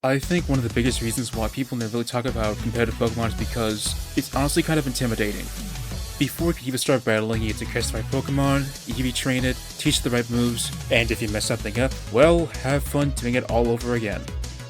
I think one of the biggest reasons why people never really talk about competitive Pokemon is because it's honestly kind of intimidating. Before you can even start battling, you have to catch the right Pokemon, EV train it, teach the right moves, and if you mess something up, well, have fun doing it all over again.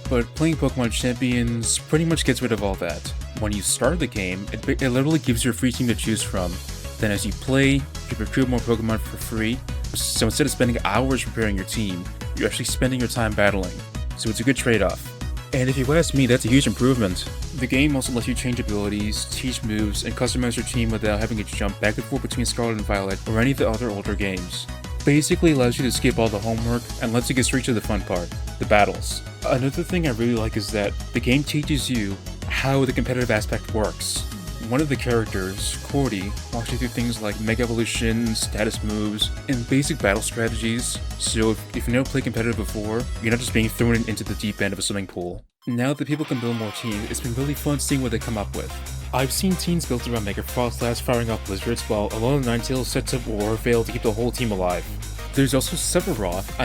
But playing Pokemon Champions pretty much gets rid of all that. When you start the game, it literally gives you a free team to choose from. Then as you play, you can recruit more Pokemon for free, so instead of spending hours preparing your team, you're actually spending your time battling. So it's a good trade-off. And if you ask me, that's a huge improvement. The game also lets you change abilities, teach moves, and customize your team without having to jump back and forth between Scarlet and Violet or any of the other older games. Basically allows you to skip all the homework and lets you get straight to the fun part, the battles. Another thing I really like is that the game teaches you how the competitive aspect works. One of the characters, Cordy, walks you through things like Mega Evolution, status moves, and basic battle strategies, so if you've never played competitive before, you're not just being thrown into the deep end of a swimming pool. Now that people can build more teams, it's been really fun seeing what they come up with. I've seen teams built around Mega Frostlass firing off blizzards while Alolan Ninetales sets up War Veil to keep the whole team alive. There's also Sephiroth,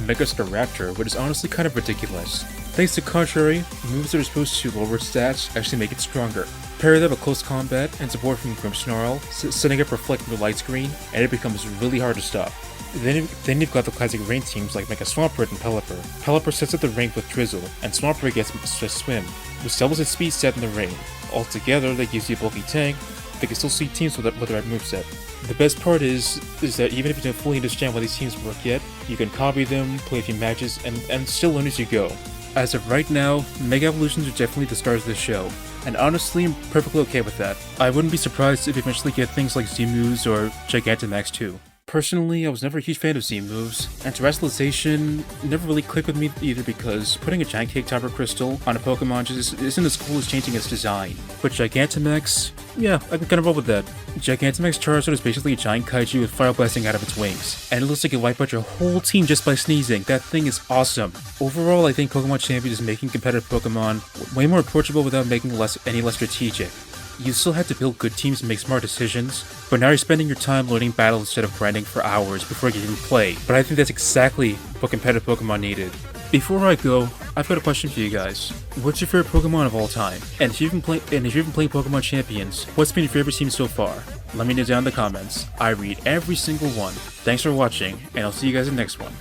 Mega Staraptor, which is honestly kind of ridiculous. Thanks to Contrary, moves that are supposed to lower stats actually make it stronger. Pair that with close combat and support from Grimmsnarl, setting up Reflect from the light screen, and it becomes really hard to stop. Then you've got the classic rain teams like Mega Swampert and Pelipper. Pelipper sets up the rain with Drizzle, and Swampert gets to swim, which doubles its speed set in the rain. Altogether, that gives you a bulky tank. They can still see teams with the right moveset. The best part is that even if you don't fully understand why these teams work yet, you can copy them, play a few matches, and still learn as you go. As of right now, Mega Evolutions are definitely the stars of this show, and honestly I'm perfectly okay with that. I wouldn't be surprised if we eventually get things like Z-Moves or Gigantamax too. Personally, I was never a huge fan of Z-Moves, and Terrestrialization never really clicked with me either because putting a giant cake topper crystal on a Pokemon just isn't as cool as changing its design. But Gigantamax, yeah, I can kind of roll with that. Gigantamax Charizard is basically a giant kaiju with fire blasting out of its wings, and it looks like it wiped out your whole team just by sneezing. That thing is awesome. Overall, I think Pokemon Champions is making competitive Pokemon way more approachable without making any less strategic. You still have to build good teams and make smart decisions, but now you're spending your time learning battles instead of grinding for hours before you can even play. But I think that's exactly what competitive Pokemon needed. Before I go, I've got a question for you guys. What's your favorite Pokemon of all time? And if you've been playing Pokemon Champions, what's been your favorite team so far? Let me know down in the comments. I read every single one. Thanks for watching, and I'll see you guys in the next one.